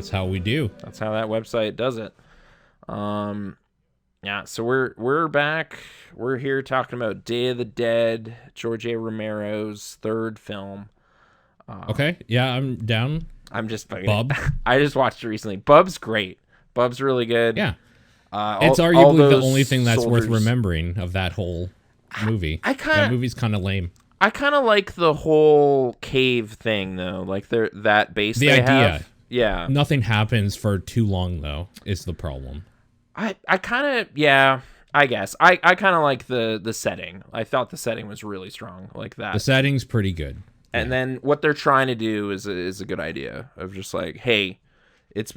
That's how we do. That's how that website does it. Yeah, so we're back. We're here talking about Day of the Dead, George A. Romero's third film. Okay, yeah, I'm down. I'm just Bub. I just watched it recently. Bub's great. Bub's really good. Yeah. It's arguably the only thing that's worth remembering of that whole movie. That movie's kind of lame. I kind of like the whole cave thing, though. Like that base the they idea. have. Yeah. Nothing happens for too long, though, is the problem. I kind of, yeah, I guess. I kind of like the setting. I thought the setting was really strong, like that. The setting's pretty good. And then what they're trying to do is a good idea of just like, hey, it's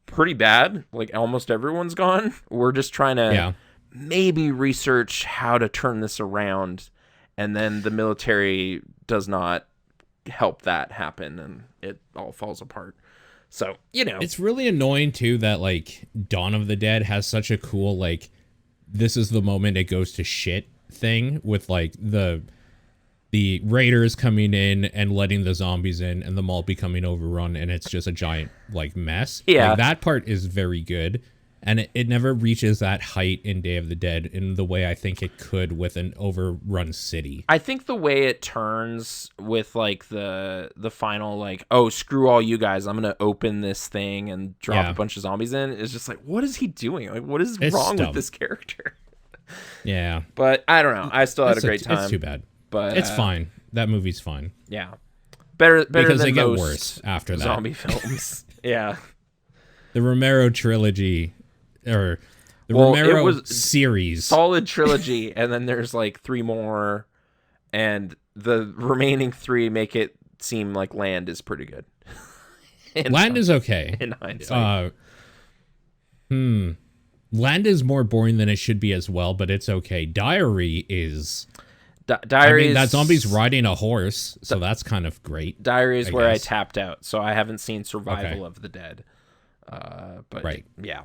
pretty bad. Like almost everyone's gone. We're just trying to maybe research how to turn this around. And then the military does not help that happen, and it all falls apart. So, It's really annoying, too, that, like, Dawn of the Dead has such a cool, like, this is the moment it goes to shit thing with, like, the raiders coming in and letting the zombies in and them all becoming overrun, and it's just a giant, like, mess. Yeah. Like, that part is very good. And it never reaches that height in Day of the Dead in the way I think it could with an overrun city. I think the way it turns with like the final like, oh, screw all you guys, I'm gonna open this thing and drop a bunch of zombies in is just like, what is he doing? Like, what is wrong with this character? Yeah. But I don't know. I still had a great time. It's too bad. But it's fine. That movie's fine. Yeah. Better because than they get most worse after that. Zombie films. Yeah. The Romero trilogy. Or the Romero series. Solid trilogy, and then there's like 3 more, and the remaining 3 make it seem like Land is pretty good. Land is okay. In hindsight. Land is more boring than it should be as well, but it's okay. Diary is... Diary I mean, that zombie's riding a horse, so that's kind of great. Diary is where I tapped out, so I haven't seen Survival of the Dead. But yeah.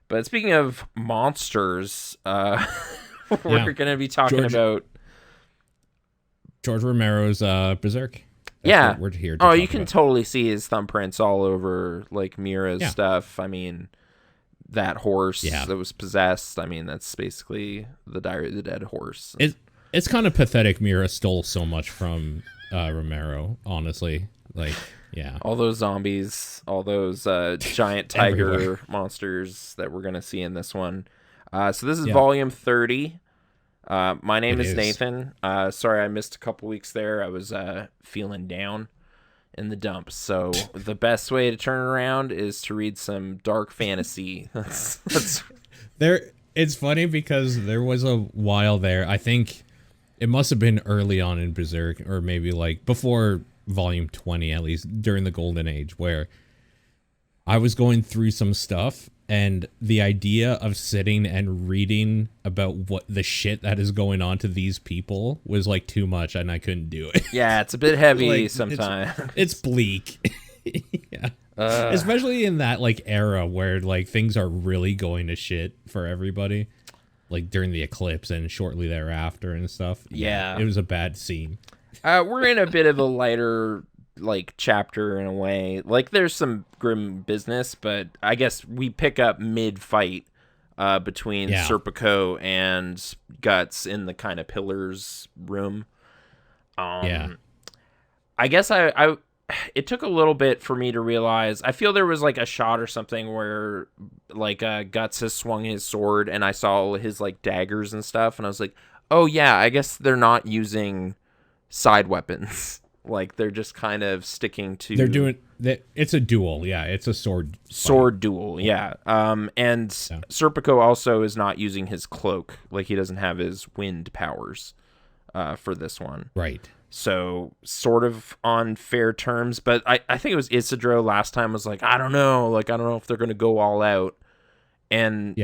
But speaking of monsters, we're going to be talking about George Romero's Berserk. That's what we're here to you can totally see his thumbprints all over like Mira's stuff. I mean, that horse that was possessed. I mean, that's basically the Diary of the Dead horse. It's kind of pathetic. Mira stole so much from Romero, honestly. Like. Yeah, all those zombies, all those giant tiger monsters that we're gonna see in this one. So this is volume 30. My name is Nathan. Sorry I missed a couple weeks there. I was feeling down in the dumps. So the best way to turn around is to read some dark fantasy. It's funny because there was a while there. I think it must have been early on in Berserk, or maybe like before volume 20, at least during the golden age, where I was going through some stuff and the idea of sitting and reading about what the shit that is going on to these people was like too much, and I couldn't do it. Yeah, it's a bit heavy sometimes. It's bleak. Yeah. Especially in that like era where like things are really going to shit for everybody, like during the eclipse and shortly thereafter and stuff. Yeah. It was a bad scene. We're in a bit of a lighter like chapter in a way. Like there's some grim business, but I guess we pick up mid-fight between Serpico and Guts in the kind of pillars room. I guess I it took a little bit for me to realize. I feel there was like a shot or something where like Guts has swung his sword and I saw his like daggers and stuff, and I was like, oh yeah, I guess they're not using side weapons. Like they're just kind of sticking to. They're doing that. It's a duel. Yeah, it's a sword duel. Yeah. And Serpico also is not using his cloak. Like he doesn't have his wind powers for this one. Right. So sort of on fair terms, but I think it was Isidro last time was like, I don't know. Like I don't know if they're gonna go all out. And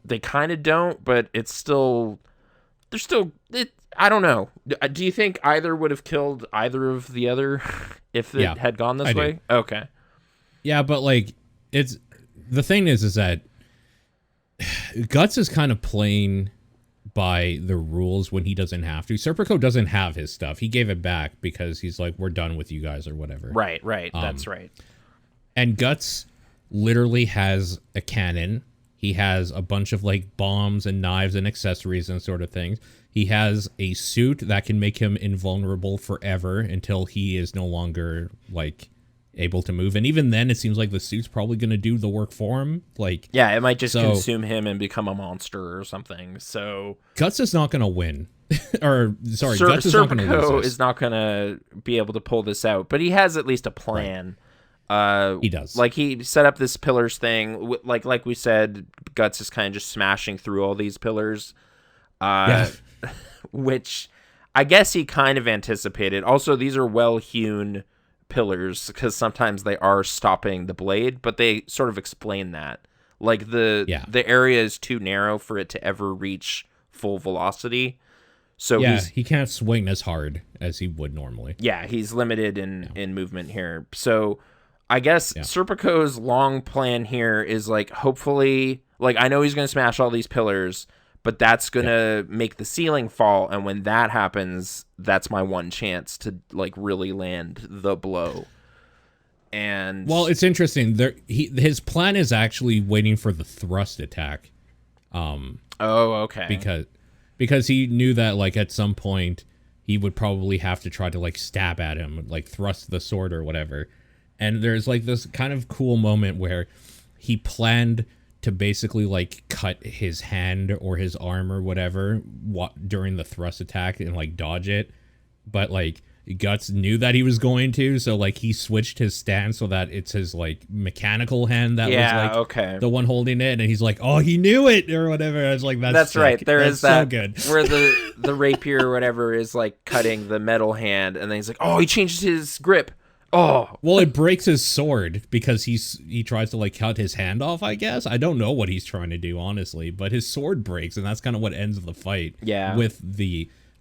they kind of don't, but it's still. They're still. I don't know. Do you think either would have killed either of the other if it had gone this way? Okay. Yeah, but like it's the thing is that Guts is kind of playing by the rules when he doesn't have to. Serpico doesn't have his stuff. He gave it back because he's like, we're done with you guys or whatever. Right. That's right. And Guts literally has a cannon. He has a bunch of like bombs and knives and accessories and sort of things. He has a suit that can make him invulnerable forever until he is no longer like able to move. And even then, it seems like the suit's probably going to do the work for him. Like, yeah, it might just consume him and become a monster or something. So Guts is not going to win. Or sorry, Guts is not going to lose. Serpico is not going to be able to pull this out, but he has at least a plan. Right. He does. Like he set up this pillars thing. Like we said, Guts is kind of just smashing through all these pillars. Which I guess he kind of anticipated. Also, these are well-hewn pillars because sometimes they are stopping the blade, but they sort of explain that. Like the area is too narrow for it to ever reach full velocity. So he can't swing as hard as he would normally. Yeah, he's limited in movement here. So I guess Serpico's long plan here is like, hopefully, like I know he's going to smash all these pillars, but that's going to make the ceiling fall. And when that happens, that's my one chance to like really land the blow. And well, it's interesting. His plan is actually waiting for the thrust attack. Okay. Because he knew that like at some point he would probably have to try to like stab at him, like thrust the sword or whatever. And there's like this kind of cool moment where he planned to basically like cut his hand or his arm or whatever during the thrust attack and like dodge it. But like Guts knew that he was going to, so like he switched his stance so that it's his like mechanical hand that was like the one holding it, and he's like, oh, he knew it or whatever. I was like, that's sick. Right. There is that so good. Where the rapier or whatever is like cutting the metal hand, and then he's like, oh, he changed his grip. Oh, well, it breaks his sword because he tries to like cut his hand off, I guess. I don't know what he's trying to do, honestly, but his sword breaks, and that's kind of what ends the fight. Yeah.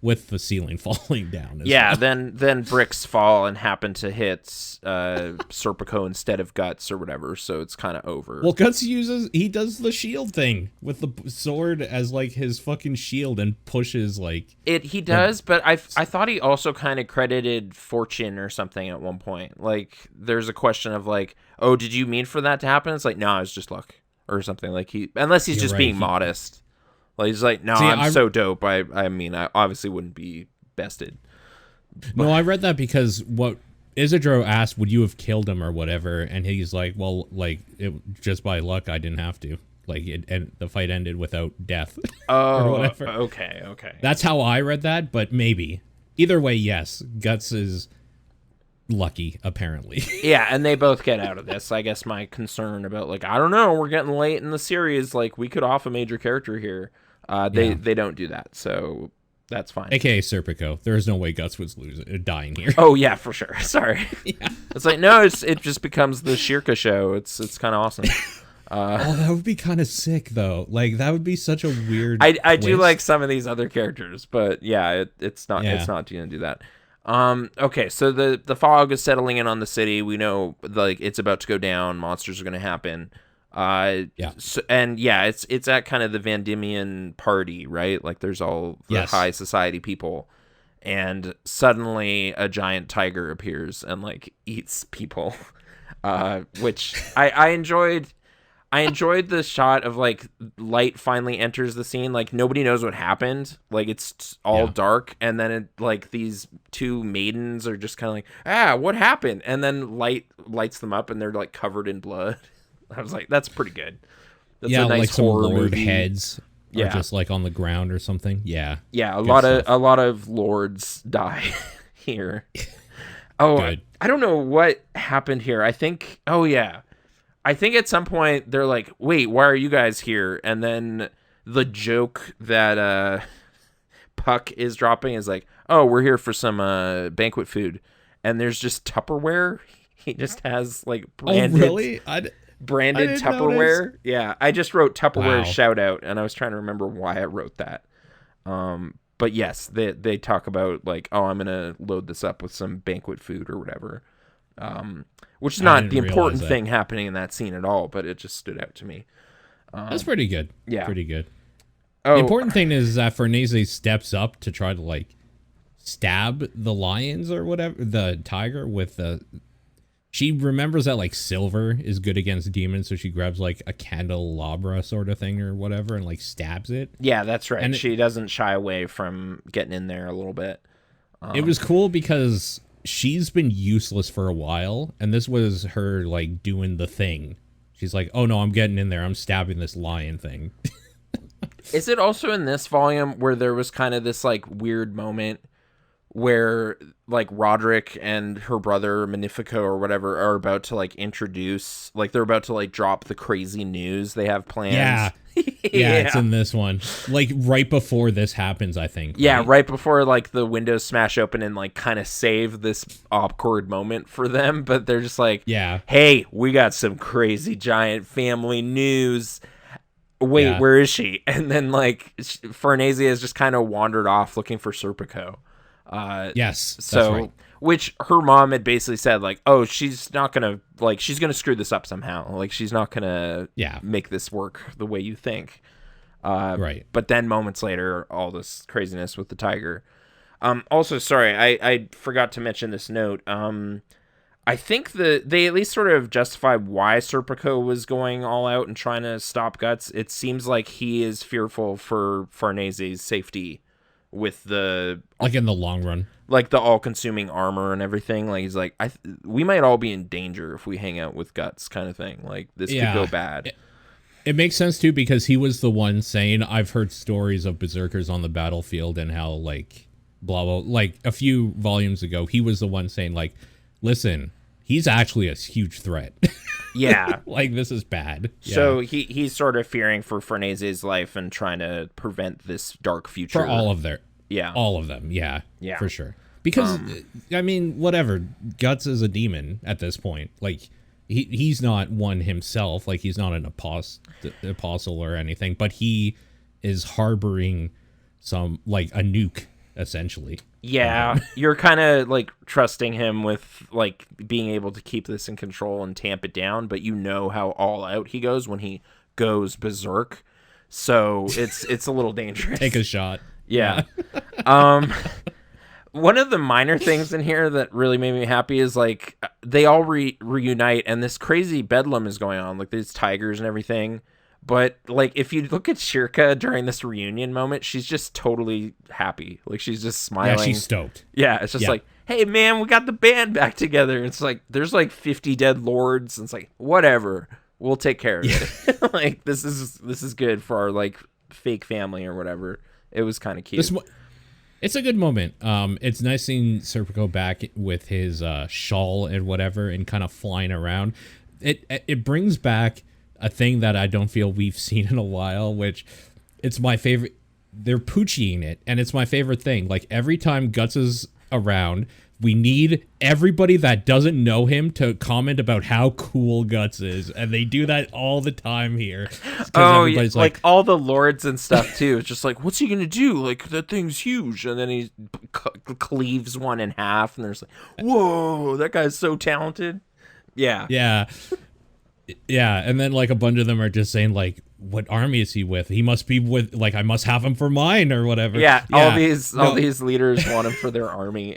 With the ceiling falling down. Well. Then bricks fall and happen to hit Serpico instead of Guts or whatever, so it's kind of over. Well, Guts does the shield thing with the sword as like his fucking shield and pushes like it. He does, but I thought he also kind of credited fortune or something at one point. Like there's a question of like, oh, did you mean for that to happen? It's like, no, it's just luck or something. Like unless he's just being modest. Like he's like, no, I'm so dope. I mean, I obviously wouldn't be bested. No, I read that because what Isidro asked, would you have killed him or whatever? And he's like, well, like just by luck, I didn't have to. Like and the fight ended without death. Oh, or whatever. Okay. That's how I read that, but maybe. Either way, yes, Guts is lucky, apparently. Yeah, and they both get out of this. I guess my concern about like, I don't know, we're getting late in the series. Like we could off a major character here. They don't do that, so that's fine. AKA Serpico. There is no way Guts was dying here. Oh yeah, for sure. Sorry. Yeah. It's like no, it just becomes the Shirka show. It's kind of awesome. That would be kind of sick though. Like that would be such a weird. I do like some of these other characters, but yeah, it's not gonna do that. Okay, so the fog is settling in on the city. We know like it's about to go down. Monsters are gonna happen. So, and yeah, it's at kind of the Van Diemen party, right? Like there's all the high society people, and suddenly a giant tiger appears and like eats people, which I enjoyed. I enjoyed the shot of like light finally enters the scene. Like nobody knows what happened. Like it's all dark, and then it, like these two maidens are just kind of like, what happened? And then light lights them up, and they're like covered in blood. I was like, that's pretty good. That's a nice like some horror lord movie. Heads are just like on the ground or something. Yeah. Yeah, a lot of lords die here. Oh, I don't know what happened here. I think at some point they're like, wait, why are you guys here? And then the joke that Puck is dropping is like, oh, we're here for some banquet food. And there's just Tupperware. He just has like branded. Oh, really? Branded Tupperware. Notice. Yeah, I just wrote Tupperware shout out, and I was trying to remember why I wrote that. But yes, they talk about like, oh, I'm gonna load this up with some banquet food or whatever. Which is not the important thing happening in that scene at all, but it just stood out to me. That's pretty good. Yeah, pretty good. The important thing is that Farnese steps up to try to like stab the lions or whatever, the tiger with the she remembers that like silver is good against demons, so she grabs like a candelabra sort of thing or whatever and like stabs it. Yeah, that's right. And she doesn't shy away from getting in there a little bit. It was cool because she's been useless for a while, and this was her like doing the thing. She's like, oh no, I'm getting in there. I'm stabbing this lion thing. Is it also in this volume where there was kind of this like weird moment where like Roderick and her brother Magnifico or whatever are about to like introduce, like they're about to like drop the crazy news they have planned? Yeah. Yeah, it's in this one. Like right before this happens, I think. Yeah, right before like the windows smash open and like kind of save this awkward moment for them, but they're just like, yeah, hey, we got some crazy giant family news. Wait, yeah. Where is she? And then like Farnese has just kind of wandered off looking for Serpico. Yes, so that's right. Which her mom had basically said like, oh, she's not gonna like, she's gonna screw this up somehow, like she's not gonna make this work the way you think. Right. But then moments later, all this craziness with the tiger. Also, sorry, I forgot to mention this note. I think they at least sort of justify why Serpico was going all out and trying to stop Guts. It seems like he is fearful for Farnese's safety with the... Like in the long run. Like the all-consuming armor and everything. Like he's like, we might all be in danger if we hang out with Guts kind of thing. Like this could go bad. It makes sense too because he was the one saying, I've heard stories of berserkers on the battlefield and how like blah, blah, like a few volumes ago, he was the one saying like, listen, he's actually a huge threat. Yeah. Like, this is bad. So he's sort of fearing for Farnese's life and trying to prevent this dark future. For all of their... Yeah. All of them. Yeah. Yeah. For sure. Because, I mean, whatever. Guts is a demon at this point. Like, he's not one himself. Like, he's not an apostle or anything. But he is harboring some, like, a nuke, essentially. Yeah, you're kind of like trusting him with like being able to keep this in control and tamp it down, but you know how all out he goes when he goes berserk. So it's a little dangerous. Take a shot. Yeah. One of the minor things in here that really made me happy is like they all reunite and this crazy bedlam is going on, like these tigers and everything. But, like, if you look at Shirka during this reunion moment, she's just totally happy. Like, she's just smiling. Yeah, she's stoked. Yeah, it's just like, hey, man, we got the band back together. It's like, there's, like, 50 dead lords. And it's like, whatever. We'll take care of it. Like, this is good for our, like, fake family or whatever. It was kind of cute. It's a good moment. It's nice seeing Serpico back with his shawl and whatever and kind of flying around. It brings back... a thing that I don't feel we've seen in a while, which it's my favorite. They're poochieing it, and it's my favorite thing. Like, every time Guts is around, we need everybody that doesn't know him to comment about how cool Guts is, and they do that all the time here. Oh, yeah, like all the lords and stuff, too. It's just like, what's he gonna do? Like, that thing's huge. And then he cleaves one in half, and there's like, whoa, that guy's so talented. Yeah. Yeah. Yeah, and then like a bunch of them are just saying like, "What army is he with? He must be with like I must have him for mine or whatever." Yeah, all these leaders want him for their army.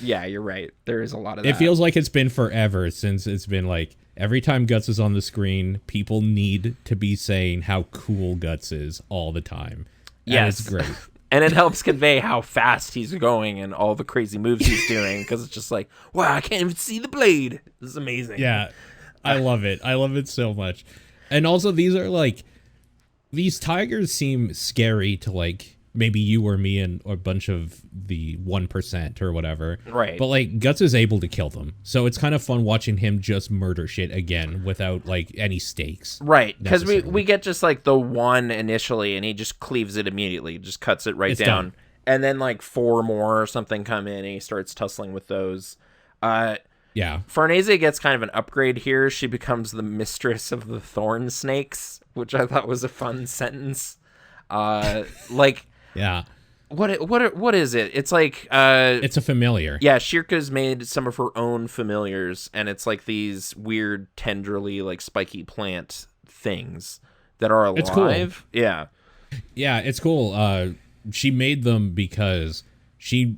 You're right. There is a lot of that. It feels like it's been forever since it's been like every time Guts is on the screen, people need to be saying how cool Guts is all the time. Yes, it's great. And it helps convey how fast he's going and all the crazy moves he's doing because it's just like, wow, I can't even see the blade. This is amazing. Yeah. I love it. I love it so much. And also these are like, these tigers seem scary to like maybe you or me and or a bunch of the 1% or whatever. Right. But like Guts is able to kill them. So it's kind of fun watching him just murder shit again without like any stakes. Right. Because we get just like the one initially and he just cleaves it immediately. Just cuts it right down. Done. And then like 4 more or something come in and he starts tussling with those. Yeah. Farnese gets kind of an upgrade here. She becomes the mistress of the thorn snakes, which I thought was a fun sentence. Like, yeah. What is it? It's like it's a familiar. Yeah, Shirka's made some of her own familiars, and it's like these weird, tenderly like spiky plant things that are alive. It's cool. Yeah. Yeah, it's cool. She made them because she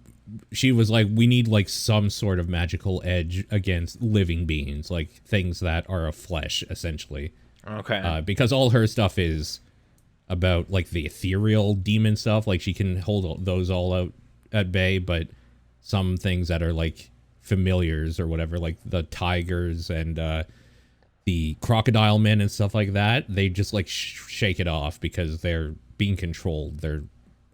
she was like, we need like some sort of magical edge against living beings, like things that are of flesh, essentially. Okay. Because all her stuff is about like the ethereal demon stuff. Like she can hold those all out at bay, but some things that are like familiars or whatever, like the tigers and the crocodile men and stuff like that, they just like shake it off because they're being controlled. They're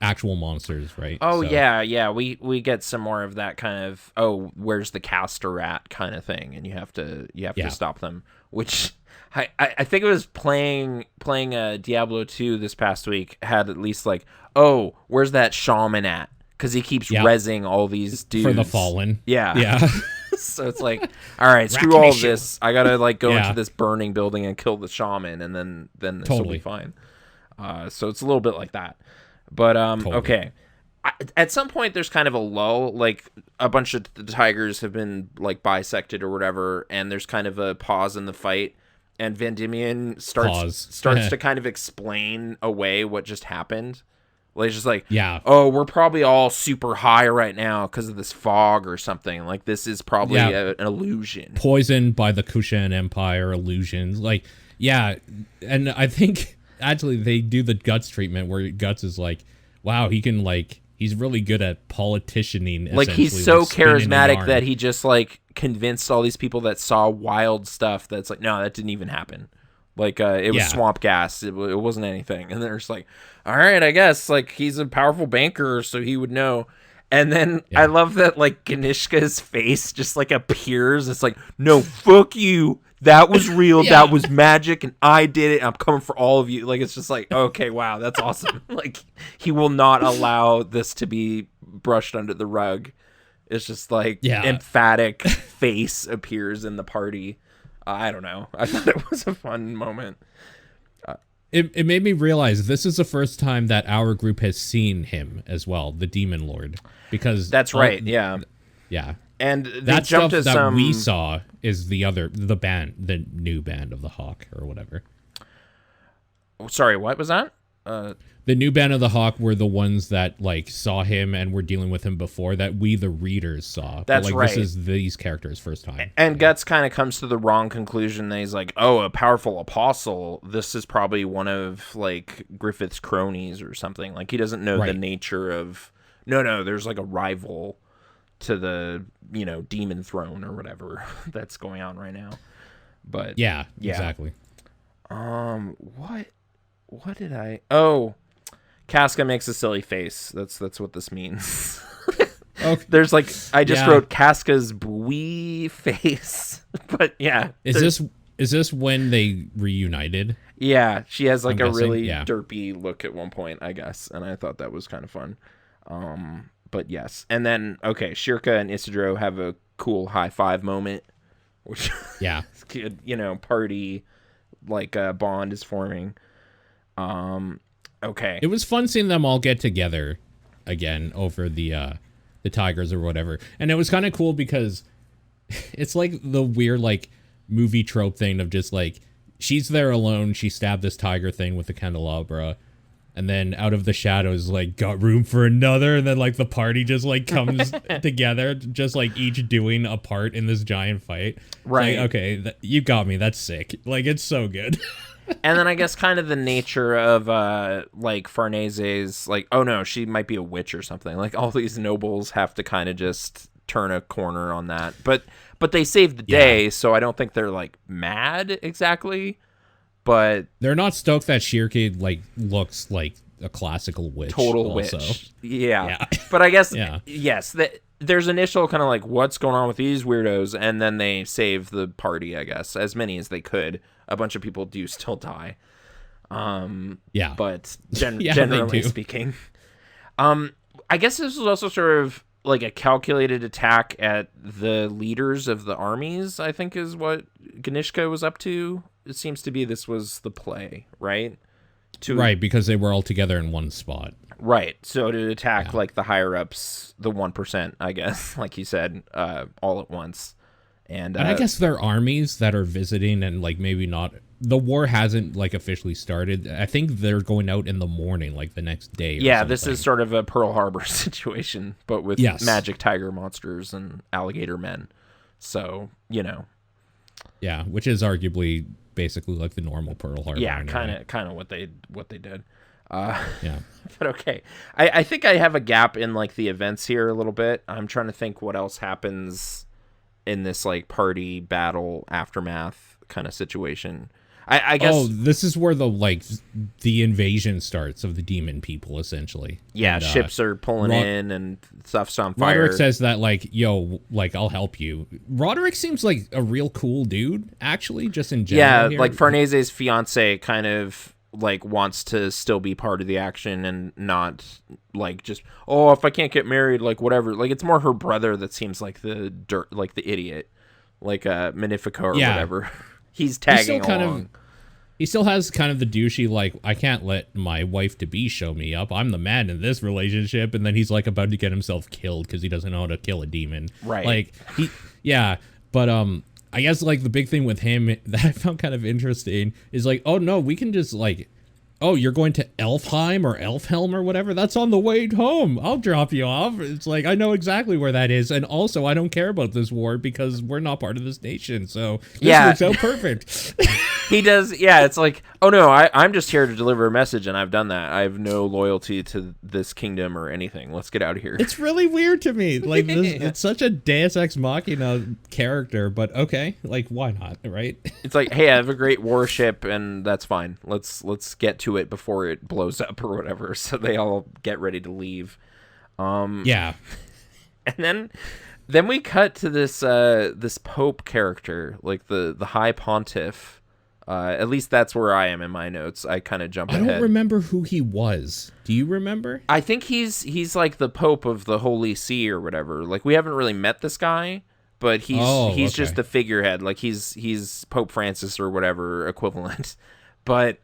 actual monsters, right? Oh, so. Yeah. We get some more of that kind of, oh, where's the caster rat kind of thing, and you have to stop them. Which I think it was playing Diablo 2 this past week had at least like, oh, where's that shaman at? Because he keeps rezzing all these dudes for the fallen. Yeah. So it's like, all right, screw all of this. I gotta like go into this burning building and kill the shaman, and then this will be fine. So it's a little bit like that. But okay. At some point, there's kind of a lull. Like a bunch of the tigers have been like bisected or whatever, and there's kind of a pause in the fight. And Vendimian starts to kind of explain away what just happened. Like, it's just like, oh, we're probably all super high right now because of this fog or something. Like, this is probably an illusion. Poisoned by the Kushan Empire illusions. Like, and I think, actually, they do the Guts treatment where Guts is like, wow, he can, like, he's really good at politicianing. Like, he's so charismatic that he just, like, convinced all these people that saw wild stuff that's like, no, that didn't even happen. Like, it was swamp gas. It wasn't anything. And they're just like, all right, I guess. Like, he's a powerful banker, so he would know. And then I love that, like, Ganishka's face just, like, appears. It's like, no, fuck you. That was real. That was magic, and I did it. I'm coming for all of you. Like, it's just like, okay, wow, that's awesome. Like, he will not allow this to be brushed under the rug. It's just, like, emphatic face appears in the party. I don't know. I thought it was a fun moment. It made me realize this is the first time that our group has seen him as well, the Demon Lord. Because that's right, yeah. And that stuff that we saw is the new band of the Hawk or whatever. Sorry, what was that? The new band of the Hawk were the ones that like saw him and were dealing with him before that we the readers saw. That's right. This is these characters' first time. And Guts kind of comes to the wrong conclusion that he's like, oh, a powerful apostle. This is probably one of like Griffith's cronies or something. Like he doesn't know the nature of. No, there's like a rival to the demon throne or whatever that's going on right now. But yeah, exactly. What did I? Oh. Casca makes a silly face. That's what this means. Okay. There's like I just wrote Casca's buoy face, but is this when they reunited? Yeah, she has like a really derpy look at one point, I guess, and I thought that was kind of fun. But yes, and then Shirka and Isidro have a cool high five moment, which good, party like bond is forming. Okay. It was fun seeing them all get together again over the tigers or whatever. And it was kind of cool because it's like the weird like movie trope thing of just like she's there alone, she stabbed this tiger thing with the candelabra, and then out of the shadows like got room for another, and then like the party just like comes together, just like each doing a part in this giant fight. Right. Like, okay, you got me. That's sick. Like it's so good. And then I guess kind of the nature of like Farnese's like, oh no, she might be a witch or something. Like all these nobles have to kind of just turn a corner on that. But they saved the day, so I don't think they're like mad exactly. But they're not stoked that Shirka like looks like a classical witch. Total also. Witch. Yeah. But I guess yes, there's initial kind of like what's going on with these weirdos, and then they save the party, I guess, as many as they could. A bunch of people do still die. But generally speaking. I guess this was also sort of like a calculated attack at the leaders of the armies, I think is what Ganishka was up to. It seems to be this was the play, right? Right, because they were all together in one spot. Right, so to attack like the higher-ups, the 1%, I guess, like you said, all at once. And I guess they're armies that are visiting and like maybe not the war hasn't like officially started. I think they're going out in the morning, like the next day. Yeah, this is sort of a Pearl Harbor situation, but with magic tiger monsters and alligator men. So, you know. Yeah, which is arguably basically like the normal Pearl Harbor. Yeah, kind of what they did. Yeah. But okay. I think I have a gap in like the events here a little bit. I'm trying to think what else happens in this like party battle aftermath kind of situation. I guess. Oh, this is where the invasion starts of the demon people, essentially. Yeah, and, ships are pulling in and stuff's on fire. Roderick says that like, yo, like I'll help you. Roderick seems like a real cool dude, actually, just in general. Yeah, here. like Farnese's fiance kind of like wants to still be part of the action and not like just, oh, if I can't get married, like whatever. Like it's more her brother that seems like the idiot, like Magnifico or whatever. He's tagging along. He still has kind of the douchey, like, I can't let my wife-to-be show me up. I'm the man in this relationship. And then he's, like, about to get himself killed because he doesn't know how to kill a demon. Right. Like, but, I guess, like, the big thing with him that I found kind of interesting is, like, oh, no, we can just, like, oh, you're going to Elfheim or Elfhelm or whatever? That's on the way home. I'll drop you off. It's like, I know exactly where that is. And also, I don't care about this war because we're not part of this nation. So this works out perfect. He does. Yeah, it's like, oh, no, I'm just here to deliver a message, and I've done that. I have no loyalty to this kingdom or anything. Let's get out of here. It's really weird to me. Like, it's such a Deus Ex Machina character, but okay. Like, why not, right? It's like, hey, I have a great warship, and that's fine. Let's get to it before it blows up or whatever. So they all get ready to leave. Yeah. And then we cut to this Pope character, like the High Pontiff. At least that's where I am in my notes. I kind of jump ahead. I don't remember who he was. Do you remember? I think he's like the Pope of the Holy See or whatever. Like we haven't really met this guy, but he's just the figurehead. Like he's Pope Francis or whatever equivalent. But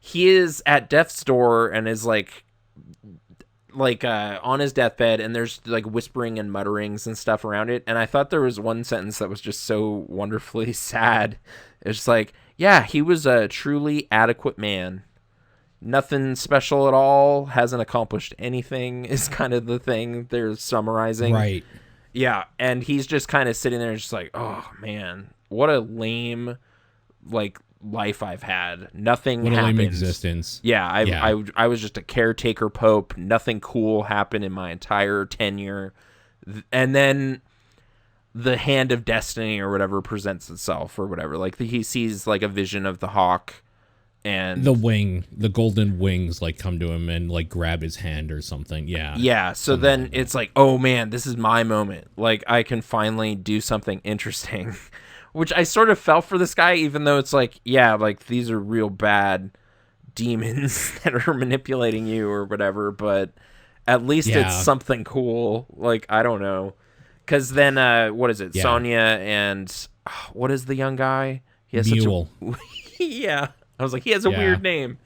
he is at death's door and is like on his deathbed, and there's like whispering and mutterings and stuff around it. And I thought there was one sentence that was just so wonderfully sad. It's like, yeah, he was a truly adequate man. Nothing special at all. Hasn't accomplished anything is kind of the thing they're summarizing. Right. Yeah, and he's just kind of sitting there just like, oh, man, what a lame, like, life I've had. Nothing happened. What a lame existence. Yeah, I was just a caretaker pope. Nothing cool happened in my entire tenure. And then the hand of destiny or whatever presents itself or whatever. Like he sees like a vision of the hawk and the golden wings like come to him and like grab his hand or something. Yeah. Yeah. So then it's like, oh man, this is my moment. Like I can finally do something interesting, which I sort of felt for this guy, even though it's like, yeah, like these are real bad demons that are manipulating you or whatever. But at least it's something cool. Like, I don't know. Because then, what is it? Yeah. Sonya and what is the young guy? He has Mule. Yeah. I was like, he has a weird name.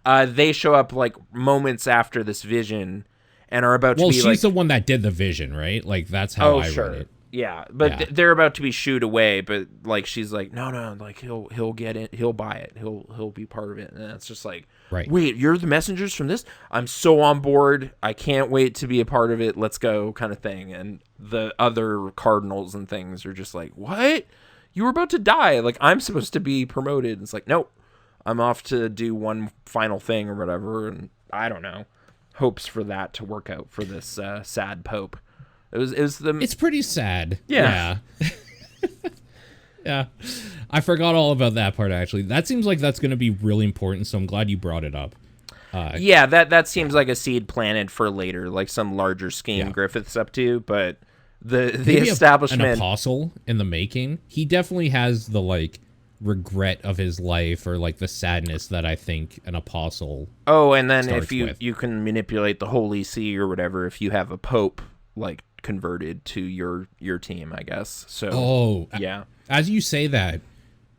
They show up like moments after this vision and are about to be like... Well, she's the one that did the vision, right? Like, that's how I read it. Yeah, but they're about to be shooed away, but like she's like, no, like he'll get it, he'll buy it, he'll be part of it, and it's just like, right. Wait, you're the messengers from this? I'm so on board. I can't wait to be a part of it. Let's go, kind of thing. And the other cardinals and things are just like, what? You were about to die. Like I'm supposed to be promoted. It's like, nope, I'm off to do one final thing or whatever, and I don't know. Hopes for that to work out for this sad pope. It's pretty sad. Yeah. Yeah. I forgot all about that part, actually. That seems like that's going to be really important, so I'm glad you brought it up. Yeah, that seems like a seed planted for later, like some larger scheme Griffith's up to, but the establishment... An apostle in the making. He definitely has the, like, regret of his life or, like, the sadness that I think an apostle and then if you can manipulate the Holy See or whatever, if you have a pope, like, converted to your team, I guess. So yeah. As you say that,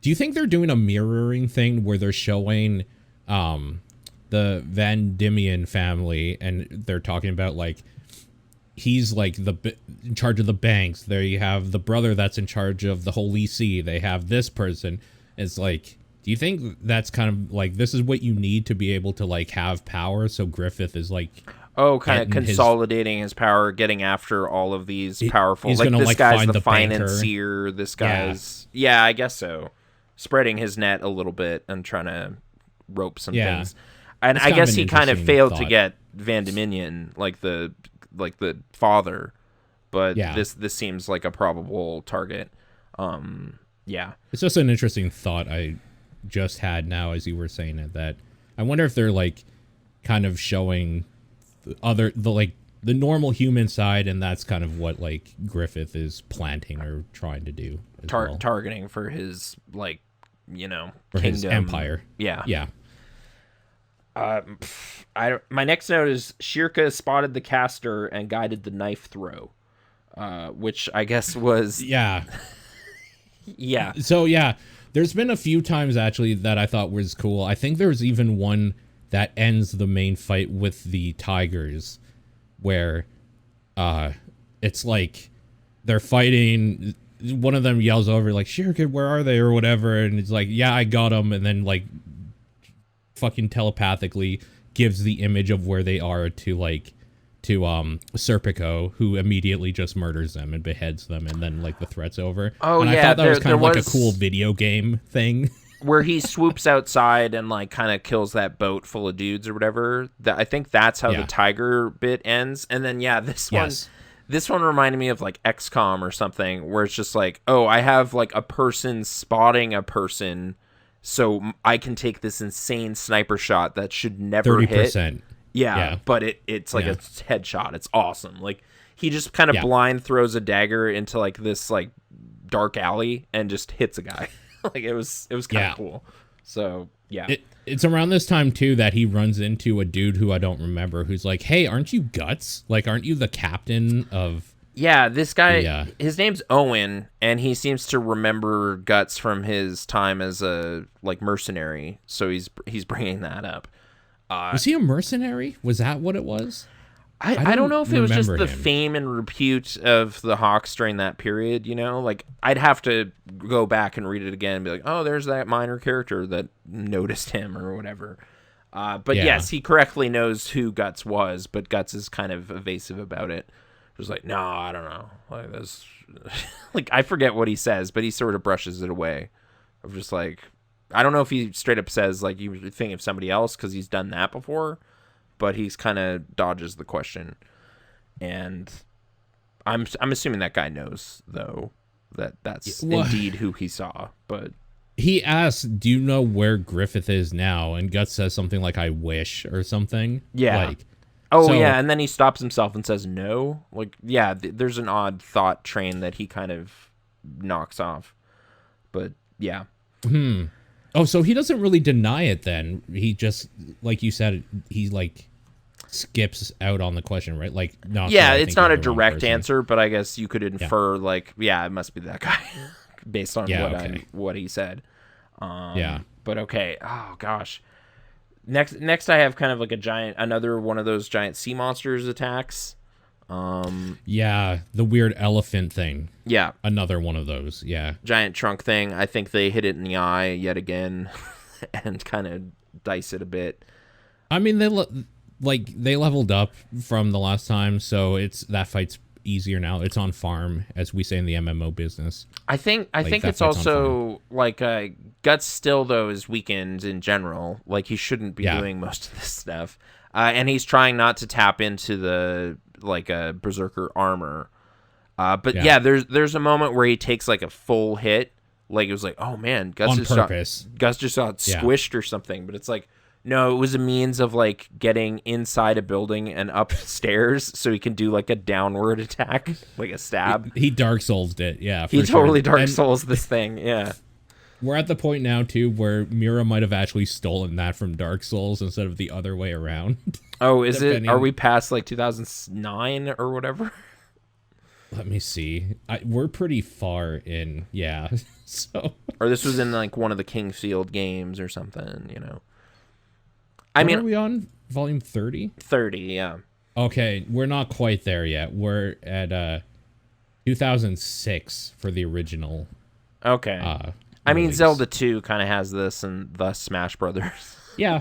do you think they're doing a mirroring thing where they're showing the Van Diemen family and they're talking about like he's like in charge of the banks. There you have the brother that's in charge of the Holy See. They have this person. It's like Do you think that's kind of like, this is what you need to be able to like have power? So Griffith is like, kind of consolidating his power, getting after all of these powerful. He's like gonna, this like, guy's find the the banker. financier. This guy's I guess so. Spreading his net a little bit and trying to rope some things. And I guess he kind of failed to get Van Dominion, like the father, but this seems like a probable target. It's just an interesting thought I just had now as you were saying it, that I wonder if they're like kind of showing the normal human side, and that's kind of what like Griffith is planting or trying to do targeting for his for kingdom. His empire. My next note is Shirka spotted the caster and guided the knife throw, which I guess was So there's been a few times actually that I thought was cool. I think there's even one that ends the main fight with the tigers, where it's like they're fighting. One of them yells over like, "Shirka, where are they?" or whatever, and it's like, "Yeah, I got them," and then like fucking telepathically gives the image of where they are to Serpico, who immediately just murders them and beheads them, and then like the threat's over. Oh, and I thought that was kind of like a cool video game thing. Where he swoops outside and like kind of kills that boat full of dudes or whatever. I think that's how the tiger bit ends. And then this one reminded me of like XCOM or something, where it's just like, oh, I have like a person spotting a person, so I can take this insane sniper shot that should never 30%. hit. Yeah, but it's like a headshot. It's awesome. Like he just kind of blind throws a dagger into like this like dark alley and just hits a guy. Like it was kind of cool. So it's around this time too that he runs into a dude who I don't remember, who's like, "Hey, aren't you Guts? Like, aren't you the captain of?" Yeah, this guy, his name's Owen, and he seems to remember Guts from his time as a like mercenary. So he's bringing that up. Was he a mercenary? Was that what it was? I don't know if it was just the fame and repute of the Hawks during that period, like I'd have to go back and read it again and be like, oh, there's that minor character that noticed him or whatever. But yes, he correctly knows who Guts was, but Guts is kind of evasive about it. It was like, no, I don't know. Like this, like I forget what he says, but he sort of brushes it away. Of just like, I don't know if he straight up says like you think of somebody else because he's done that before. But he's kind of dodges the question, and I'm assuming that guy knows though that's indeed who he saw. But he asks, "Do you know where Griffith is now?" And Guts says something like, "I wish" or something. Yeah. And then he stops himself and says, "No." Like, there's an odd thought train that he kind of knocks off. But yeah. Oh, so he doesn't really deny it then. He just, like you said, he like skips out on the question, right? Like, no. Yeah, it's not a direct answer, but I guess you could infer like, it must be that guy based on what he said. But okay. Oh gosh. Next I have kind of like another one of those giant sea monsters attacks. The weird elephant thing. Yeah. Another one of those. Yeah. Giant trunk thing. I think they hit it in the eye yet again and kind of dice it a bit. I mean, they leveled up from the last time, so that fight's easier now. It's on farm, as we say in the MMO business. I think it's also like Guts still though is weakened in general. Like he shouldn't be doing most of this stuff. And he's trying not to tap into the like a berserker armor. There's a moment where he takes like a full hit. Like it was like, oh man, Guts just got squished or something. But it's like, no, it was a means of like getting inside a building and upstairs so he can do like a downward attack, like a stab. He Dark Souls'd it, yeah. He totally Dark Souls this thing, yeah. We're at the point now too where Mira might have actually stolen that from Dark Souls instead of the other way around. Oh, is it? Are we past like 2009 or whatever? Let me see. We're pretty far in, yeah. So, or this was in like one of the Kingfield games or something, I mean, are we on volume 30? 30, yeah. Okay, we're not quite there yet. We're at 2006 for the original. Okay. I mean, Zelda 2 kind of has this, and thus Smash Brothers. Yeah,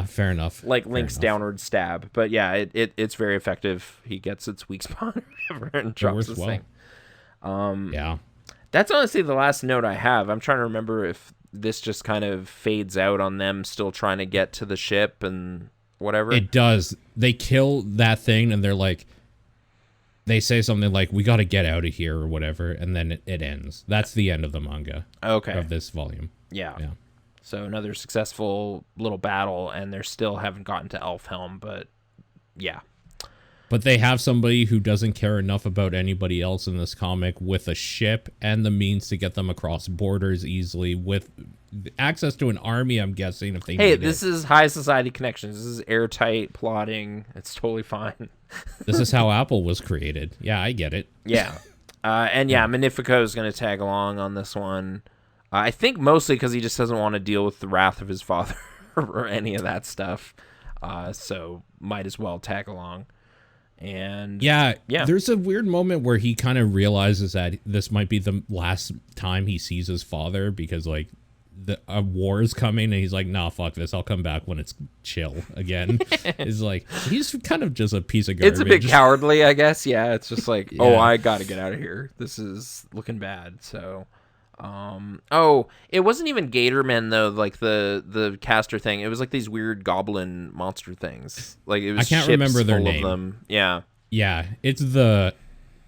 fair enough. Like Link's downward stab. But yeah, it's very effective. He gets its weak spot or whatever and drops this thing. Yeah. That's honestly the last note I have. I'm trying to remember if this just kind of fades out on them still trying to get to the ship and whatever. It does. They kill that thing, and they're like, they say something like, we got to get out of here or whatever, and then it ends. That's the end of the manga. Okay. Of this volume. Yeah. So another successful little battle, and they still haven't gotten to Elfhelm, but yeah. But they have somebody who doesn't care enough about anybody else in this comic with a ship and the means to get them across borders easily with access to an army, I'm guessing, if they need it. This is high society connections. This is airtight plotting. It's totally fine. This is how Apple was created. Yeah, I get it. Yeah. Magnifico is going to tag along on this one. I think mostly because he just doesn't want to deal with the wrath of his father or any of that stuff. So might as well tag along. And yeah, there's a weird moment where he kind of realizes that this might be the last time he sees his father because like a war is coming, and he's like, nah, fuck this, I'll come back when it's chill again. It's like, he's kind of just a piece of garbage. It's a bit cowardly, I guess. Yeah, it's just like, oh, I gotta get out of here, this is looking bad. So it wasn't even Gatormen though, like the caster thing. It was like these weird goblin monster things. Like it was, I can't remember their name. Of them. Yeah, it's the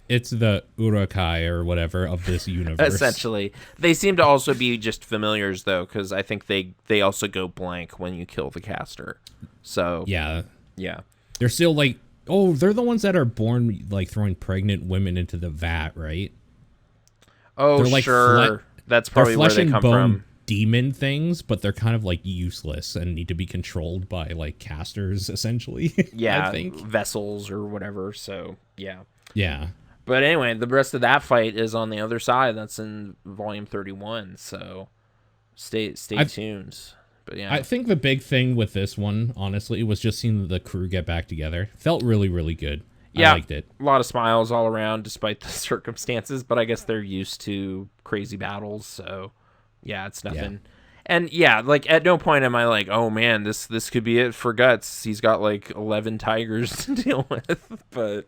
Urukai or whatever of this universe. Essentially, they seem to also be just familiars though, because I think they also go blank when you kill the caster. So yeah, they're still like, they're the ones that are born like throwing pregnant women into the vat, right? Oh, they're like sure. That's probably where they come from. Demon things, but they're kind of like useless and need to be controlled by like casters, essentially. Yeah, I think vessels or whatever. So yeah. But anyway, the rest of that fight is on the other side. That's in volume 31. So stay tuned. But yeah, I think the big thing with this one, honestly, was just seeing the crew get back together. Felt really, really good. Yeah, I liked it. A lot of smiles all around despite the circumstances, but I guess they're used to crazy battles, so yeah, it's nothing. Yeah. And yeah, like at no point am I like, oh man, this could be it for Guts. He's got like 11 tigers to deal with, but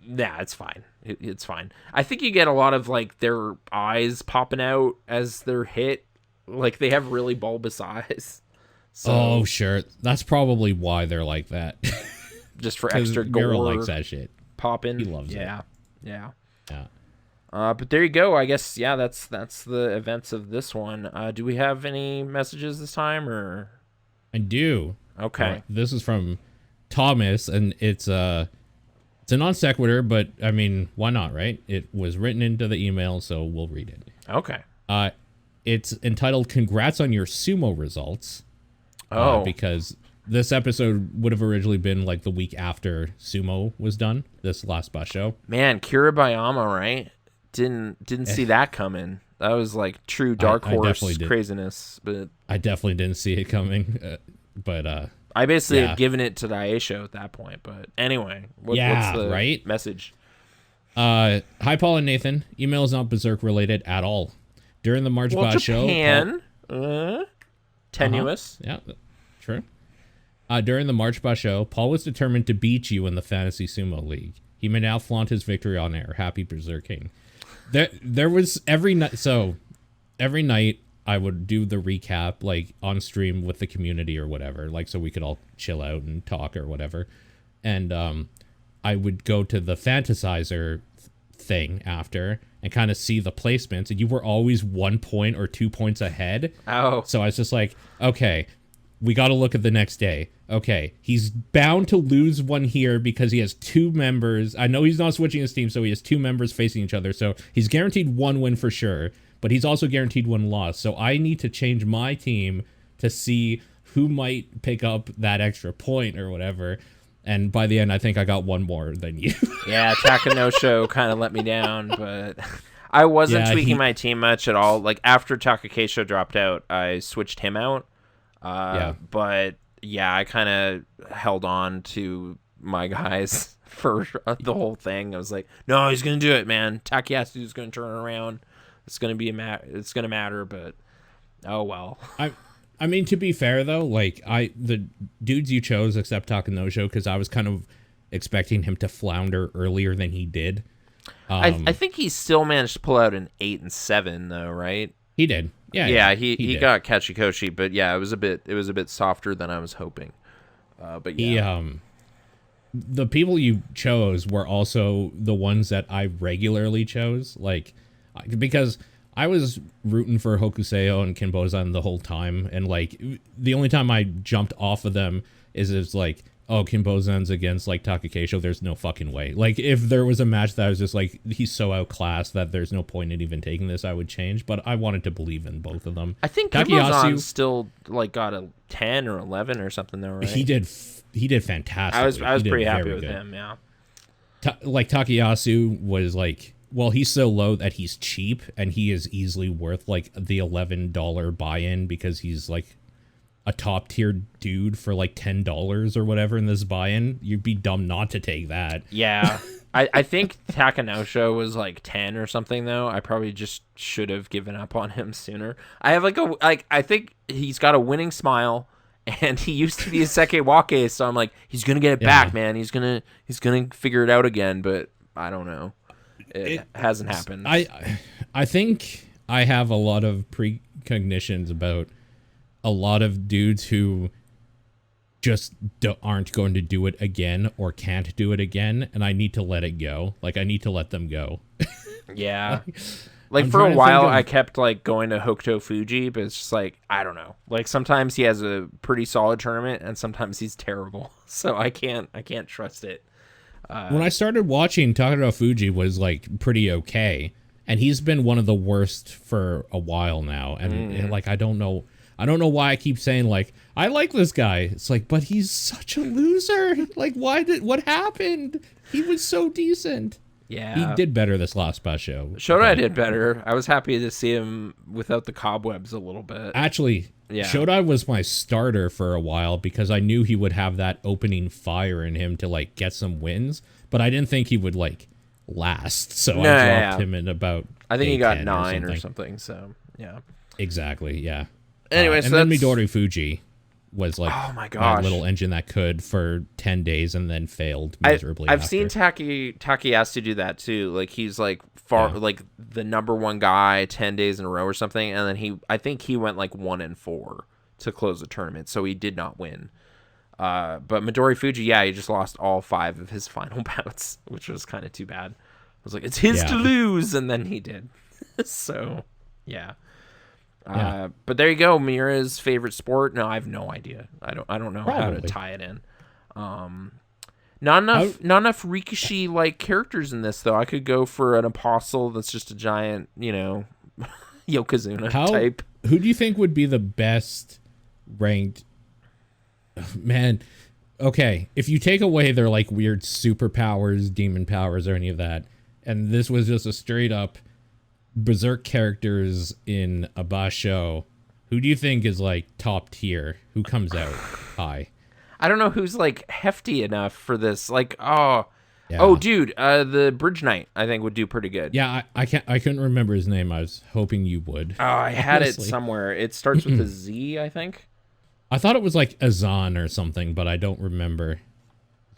nah, it's fine. It's fine. I think you get a lot of like their eyes popping out as they're hit. Like they have really bulbous eyes. So, sure. That's probably why they're like that. Just for extra gore. Miro likes that shit. Popping. He loves it. Yeah. But there you go. I guess that's the events of this one. Do we have any messages this time, or? I do. Okay. This is from Thomas, and it's a non sequitur, but I mean, why not, right? It was written into the email, so we'll read it. Okay. It's entitled "Congrats on your sumo results." Because this episode would have originally been like the week after Sumo was done, this last bus show. Man, Kiribayama, right? Didn't see that coming. That was like true dark horse craziness. But I definitely didn't see it coming. But I basically had given it to Daisho at that point. But anyway, what's the message? Hi, Paul and Nathan. Email is not Berserk related at all. During the March bus show, tenuous. Yeah, true. During the March bus show, Paul was determined to beat you in the Fantasy Sumo League. He may now flaunt his victory on air. Happy Berserk King. There was every night. So every night I would do the recap like on stream with the community or whatever, like so we could all chill out and talk or whatever. And I would go to the Fantasizer thing after and kind of see the placements, and you were always 1 point or 2 points ahead. Oh. So I was just like, okay, we got to look at the next day. Okay, he's bound to lose one here because he has two members. I know he's not switching his team, so he has two members facing each other. So he's guaranteed one win for sure, but he's also guaranteed one loss. So I need to change my team to see who might pick up that extra point or whatever. And by the end, I think I got one more than you. Yeah, Takanosho kind of let me down, but I wasn't tweaking my team much at all. Like, after Takakeisho dropped out, I switched him out. But, yeah, I kind of held on to my guys for the whole thing. I was like, no, he's going to do it, man. Takayasu's going to turn around. it's gonna be it's gonna matter, but oh well. I mean, to be fair though, like the dudes you chose except Takanosho, because I was kind of expecting him to flounder earlier than he did. I think he still managed to pull out an 8 and 7 though, right? He did. Yeah. He got Kachikoshi, but yeah, it was a bit softer than I was hoping. But yeah. The people you chose were also the ones that I regularly chose, like, because I was rooting for Hokuseo and Kinbozan the whole time, and like the only time I jumped off of them is it's like, oh, Kinbozan's against like Takakeisho, there's no fucking way. Like if there was a match that I was just like, he's so outclassed that there's no point in even taking this, I would change, but I wanted to believe in both of them. I think Kinbozan still like got a 10 or 11 or something though, right? He did fantastic. I was pretty happy with him, yeah. Like Takayasu was like, well, he's so low that he's cheap, and he is easily worth like the $11 buy-in because he's like a top tier dude for like $10 or whatever in this buy-in. You'd be dumb not to take that. Yeah. I think Takanosho was like 10 or something though. I probably just should have given up on him sooner. I have I think he's got a winning smile. And he used to be a Sekewake, so I'm like, he's gonna get it back, man. He's gonna figure it out again, but I don't know. It hasn't happened. I think I have a lot of precognitions about a lot of dudes who just aren't going to do it again or can't do it again, and I need to let it go. Like, I need to let them go. Yeah. Like, for a while, I kept, like, going to Hokuto Fuji, but it's just, like, I don't know. Like, sometimes he has a pretty solid tournament, and sometimes he's terrible. So I can't trust it. When I started watching, Takara Fuji was, like, pretty okay. And he's been one of the worst for a while now. And, like, I don't know why I keep saying, like, I like this guy. It's like, but he's such a loser. Like, what happened? He was so decent. Yeah. He did better this last show. Shodai did better. I was happy to see him without the cobwebs a little bit. Actually, yeah. Shodai was my starter for a while because I knew he would have that opening fire in him to, like, get some wins, but I didn't think he would, like, last. So I dropped him in about I think he got 9 or something, so, yeah. Exactly, yeah. Anyway, so then Midori Fuji was like, oh my gosh, that little engine that could for 10 days and then failed miserably. I've seen Takayasu do that too. Like, he's like like the #1 guy 10 days in a row or something, and then I think he went like 1-4 to close the tournament, so he did not win. But Midori Fuji, yeah, he just lost all 5 of his final bouts, which was kind of too bad. I was like, it's his to lose, and then he did. So, yeah. But there you go. Mira's favorite sport. No, I have no idea. I don't know how to tie it in. Not enough Rikishi like characters in this though. I could go for an apostle that's just a giant, Yokozuna type. Who do you think would be the best ranked? Man, okay. If you take away their like weird superpowers, demon powers, or any of that, and this was just a straight up Berserk characters in a basho, who do you think is like top tier? Who comes out high? I don't know who's like hefty enough for this. Like, dude, the Bridge Knight I think would do pretty good. Yeah, I couldn't remember his name. I was hoping you would. Oh, I had it somewhere. It starts with a Z, I think. I thought it was like Azan or something, but I don't remember.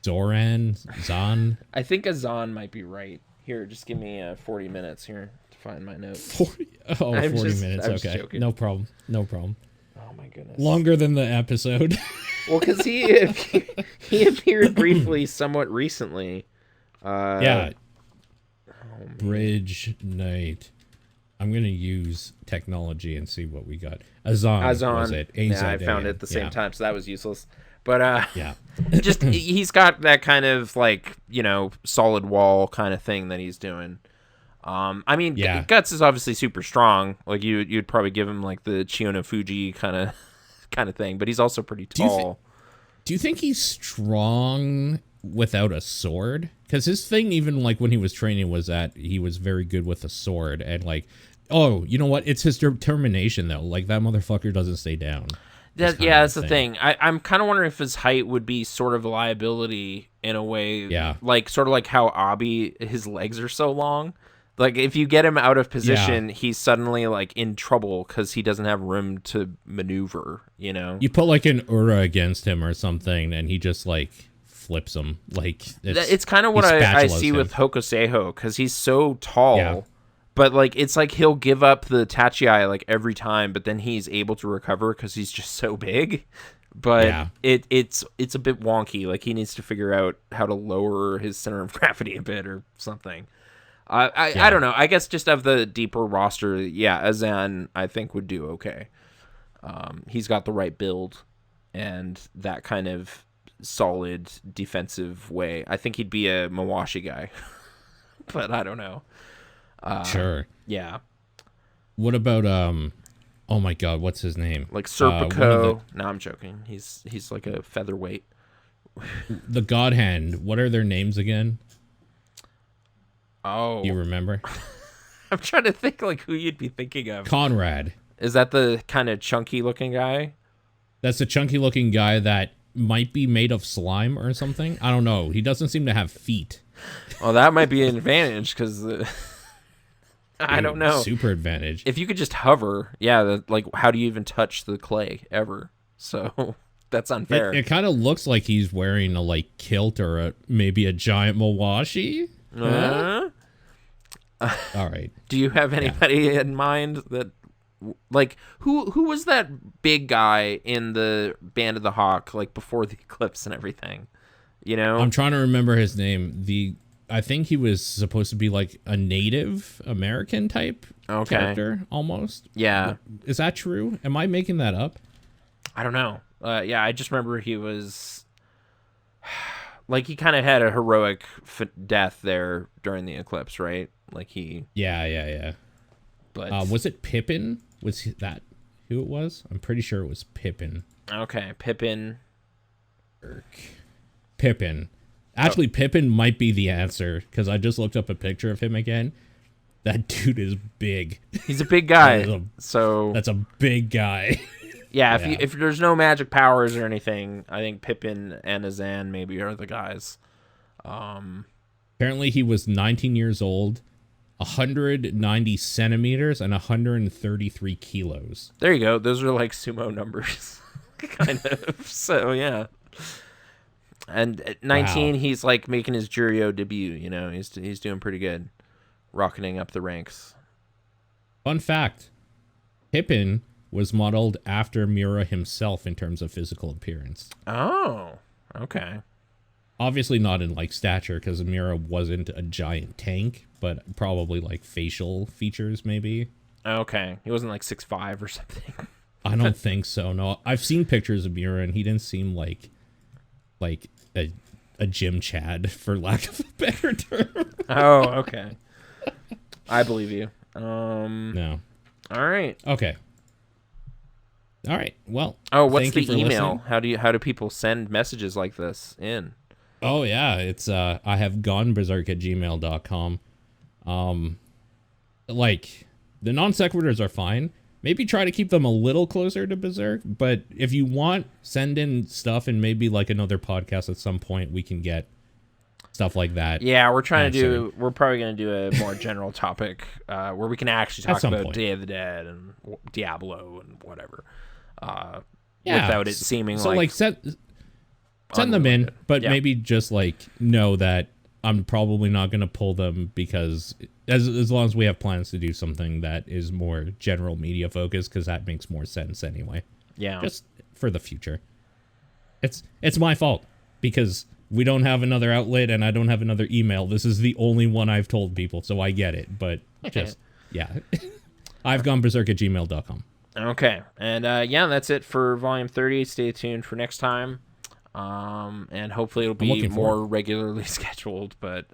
Zan? I think Azan might be right. Here, just give me 40 minutes here. Find my notes. 40 minutes. Okay. No problem. Oh my goodness. Longer than the episode. Well, because he appeared briefly somewhat recently. Yeah. Bridge Knight. I'm going to use technology and see what we got. Azan. Was it? Yeah, I found it at the same time, so that was useless. But just he's got that kind of like, solid wall kind of thing that he's doing. I mean, Guts is obviously super strong. Like you'd probably give him like the Chiyono Fuji kind of thing, but he's also pretty tall. Do you think he's strong without a sword? Because his thing, even like when he was training, was that he was very good with a sword, and like, oh, you know what? It's his determination though. Like that motherfucker doesn't stay down. That's the thing. I'm kind of wondering if his height would be sort of a liability in a way. Yeah. Like sort of like how Abi, his legs are so long. Like, if you get him out of position, he's suddenly, like, in trouble because he doesn't have room to maneuver, you know? You put, like, an Ura against him or something, and he just, like, flips him. Like, it's kind of what I see with Hokuseiho, because he's so tall, but, like, it's like he'll give up the Tachiai, like, every time, but then he's able to recover because he's just so big. But it's a bit wonky. Like, he needs to figure out how to lower his center of gravity a bit or something. I don't know. I guess just of the deeper roster, Azan, I think, would do okay. He's got the right build and that kind of solid defensive way. I think he'd be a Mawashi guy, but I don't know. Sure. Yeah. What about oh my god, what's his name? Like Serpico. No, I'm joking. He's like a featherweight. The God Hand. What are their names again? Oh. You remember? I'm trying to think like who you'd be thinking of. Conrad. Is that the kind of chunky looking guy? That's the chunky looking guy that might be made of slime or something. I don't know. He doesn't seem to have feet. Well, that might be an advantage because I don't know. Super advantage. If you could just hover, like how do you even touch the clay ever? So that's unfair. It kind of looks like he's wearing a like kilt or maybe a giant Mawashi. All right. Do you have anybody in mind that, like, who was that big guy in the Band of the Hawk, like before the eclipse and everything? You know, I'm trying to remember his name. I think he was supposed to be like a Native American type character, almost. Yeah. Is that true? Am I making that up? I don't know. I just remember he was like, he kind of had a heroic death there during the eclipse, right? Like he. Yeah. But was it Pippin? Was that who it was? I'm pretty sure it was Pippin. Okay, Pippin. Pippin. Actually, Pippin might be the answer, because I just looked up a picture of him again. That dude is big. He's a big guy. That's a big guy. Yeah, if there's no magic powers or anything, I think Pippin and Azan maybe are the guys. Apparently, he was 19 years old, 190 centimeters, and 133 kilos. There you go. Those are like sumo numbers, kind of. So, yeah. And at 19, he's like making his Juryo debut. You know, he's doing pretty good, rocketing up the ranks. Fun fact: Pippin was modeled after Miura himself in terms of physical appearance. Oh, okay. Obviously not in like stature, because Miura wasn't a giant tank, but probably like facial features, maybe. Okay, he wasn't like 6'5" or something. I don't think so. No, I've seen pictures of Miura, and he didn't seem like a gym Chad, for lack of a better term. Oh, okay. I believe you. No. All right. Okay. All right. Well. Oh, what's the email? Listening. How do people send messages like this in? Oh yeah, it's I have goneberserk@gmail.com. Like, the non sequiturs are fine. Maybe try to keep them a little closer to Berserk, but if you want, send in stuff, and maybe like another podcast at some point we can get stuff like that. Yeah, we're probably going to do a more general topic where we can actually talk about Day of the Dead and Diablo and whatever. Without it seeming like send them in, but maybe just like know that I'm probably not going to pull them, because as long as we have plans to do something that is more general media focused, because that makes more sense anyway. Yeah. Just for the future. It's my fault, because we don't have another outlet and I don't have another email. This is the only one I've told people, so I get it. But just, yeah. I've gone berserk@gmail.com. Okay. And that's it for Volume 30. Stay tuned for next time. And hopefully it'll be more regularly scheduled, but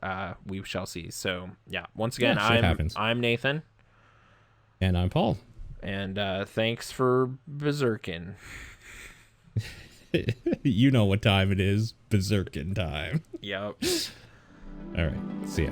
we shall see. So yeah, once again, I'm Nathan, and I'm Paul, and thanks for berserking. You know what time it is, berserking time. Yep. All right, see ya.